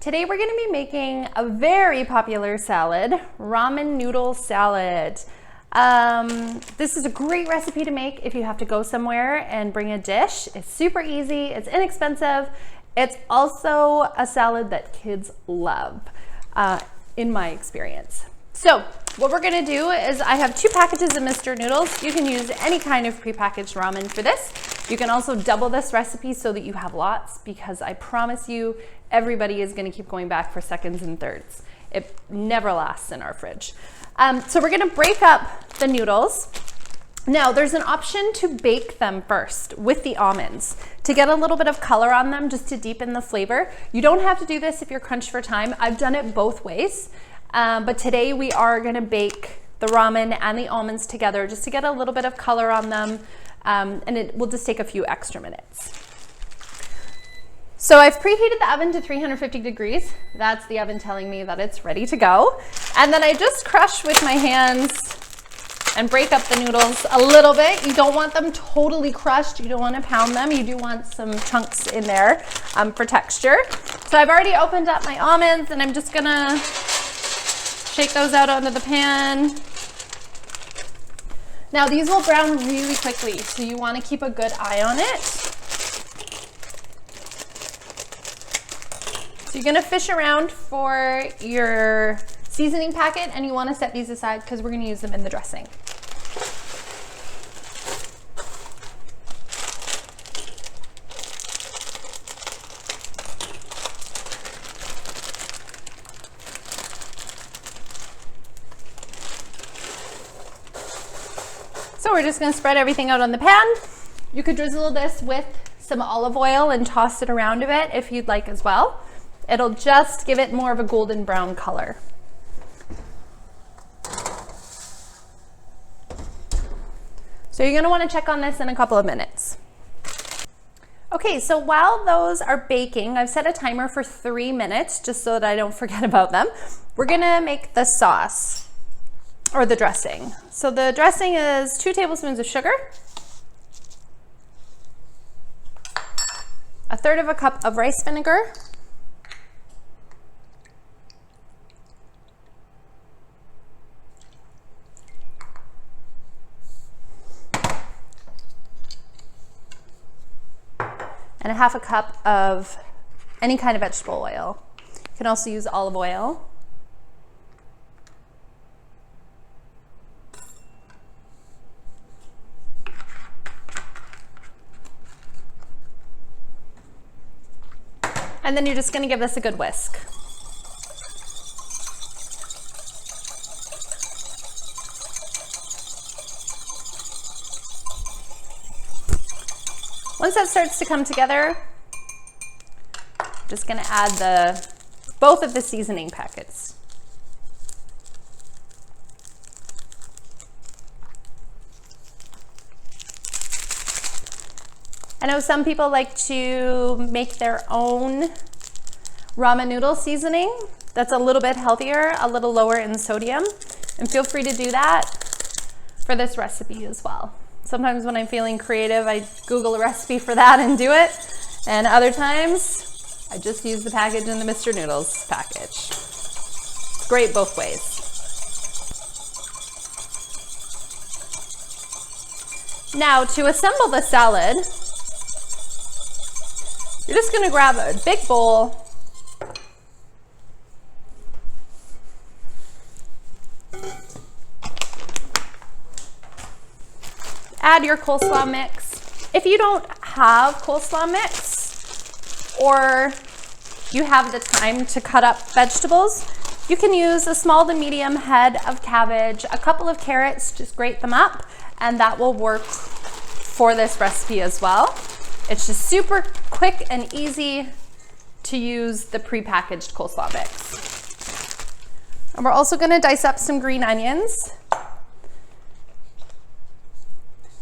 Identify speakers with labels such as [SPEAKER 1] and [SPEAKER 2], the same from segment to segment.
[SPEAKER 1] Today we're going to be making a very popular salad, ramen noodle salad. This is a great recipe to make if you have to go somewhere and bring a dish. It's super easy, it's inexpensive. It's also a salad that kids love, in my experience. So what we're gonna do is I have 2 packages of Mr. Noodles. You can use any kind of prepackaged ramen for this. You can also double this recipe so that you have lots, because I promise you, everybody is gonna keep going back for seconds and thirds. It never lasts in our fridge. So we're gonna break up the noodles. Now there's an option to bake them first with the almonds to get a little bit of color on them, just to deepen the flavor. You don't have to do this if you're crunched for time. I've done it both ways. But today we are gonna bake the ramen and the almonds together just to get a little bit of color on them, and it will just take a few extra minutes. So I've preheated the oven to 350 degrees. That's the oven telling me that it's ready to go. And then I just crush with my hands and break up the noodles a little bit. You don't want them totally crushed. You don't want to pound them. You do want some chunks in there for texture. So I've already opened up my almonds and I'm just gonna shake those out onto the pan. Now these will brown really quickly, so you want to keep a good eye on it. So you're gonna fish around for your seasoning packet, and you want to set these aside because we're going to use them in the dressing. So we're just going to spread everything out on the pan. You could drizzle this with some olive oil and toss it around a bit if you'd like as well. It'll just give it more of a golden brown color. So you're going to want to check on this in a couple of minutes. Okay, so while those are baking, I've set a timer for 3 minutes just so that I don't forget about them. We're going to make the sauce, or the dressing. So the dressing is 2 tablespoons of sugar, 1/3 cup of rice vinegar, and 1/2 cup of any kind of vegetable oil. You can also use olive oil. And then you're just going to give this a good whisk. Once that starts to come together, just going to add both of the seasoning packets. I know some people like to make their own ramen noodle seasoning. That's a little bit healthier, a little lower in sodium, and feel free to do that for this recipe as well. Sometimes when I'm feeling creative, I Google a recipe for that and do it. And other times, I just use the package in the Mr. Noodles package. It's great both ways. Now, to assemble the salad, you're just gonna grab a big bowl, add your coleslaw mix. If you don't have coleslaw mix, or you have the time to cut up vegetables, you can use a small to medium head of cabbage, a couple of carrots, just grate them up, and that will work for this recipe as well. It's just super quick and easy to use the prepackaged coleslaw mix. And we're also gonna dice up some green onions.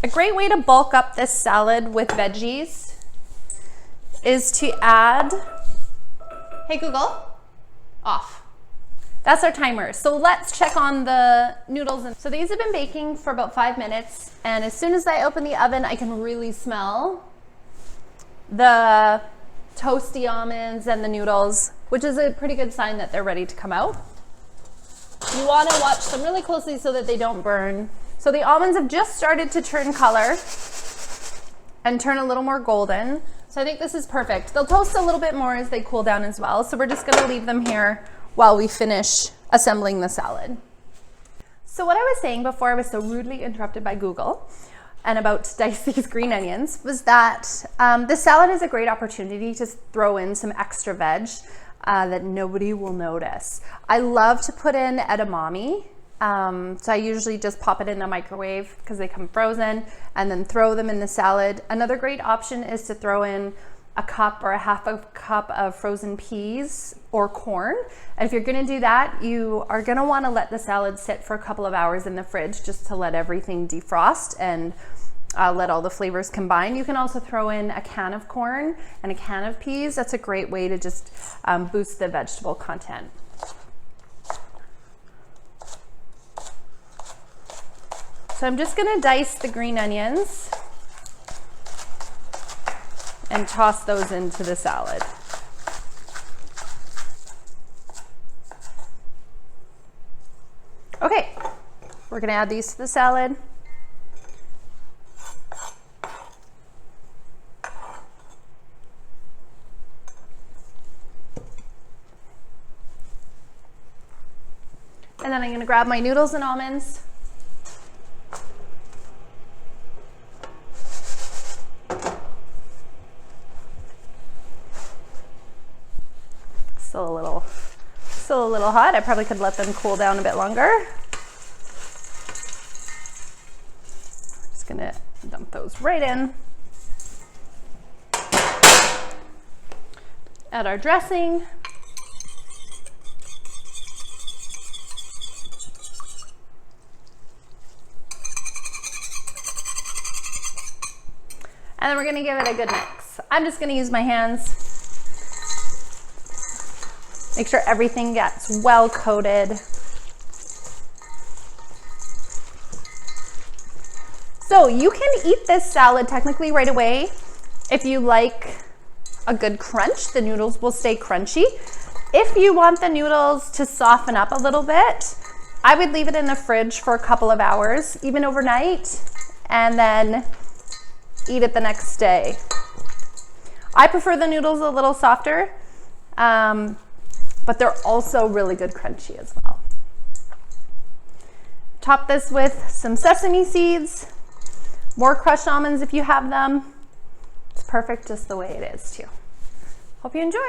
[SPEAKER 1] A great way to bulk up this salad with veggies is to add, hey Google, off. That's our timer. So let's check on the noodles. So these have been baking for about 5 minutes, and as soon as I open the oven, I can really smell the toasty almonds and the noodles, which is a pretty good sign that they're ready to come out. You want to watch them really closely so that they don't burn. So the almonds have just started to turn color and turn a little more golden. So I think this is perfect. They'll toast a little bit more as they cool down as well. So we're just gonna leave them here while we finish assembling the salad. So what I was saying before I was so rudely interrupted by Google and about to dice these green onions was that the salad is a great opportunity to throw in some extra veg that nobody will notice. I love to put in edamame. So I usually just pop it in the microwave because they come frozen and then throw them in the salad. Another great option is to throw in a cup or a half a cup of frozen peas or corn. And if you're gonna do that, you are gonna wanna let the salad sit for a couple of hours in the fridge just to let everything defrost and let all the flavors combine. You can also throw in a can of corn and a can of peas. That's a great way to just boost the vegetable content. So I'm just gonna dice the green onions and toss those into the salad. Okay, we're gonna add these to the salad. And then I'm gonna grab my noodles and almonds. Still a little hot. I probably could let them cool down a bit longer. Just gonna dump those right in. Add our dressing. And then we're gonna give it a good mix. I'm just gonna use my hands. Make sure everything gets well coated. So you can eat this salad technically right away. If you like a good crunch, the noodles will stay crunchy. If you want the noodles to soften up a little bit, I would leave it in the fridge for a couple of hours, even overnight, and then eat it the next day. I prefer the noodles a little softer. But they're also really good crunchy as well. Top this with some sesame seeds, more crushed almonds if you have them. It's perfect just the way it is too. Hope you enjoy.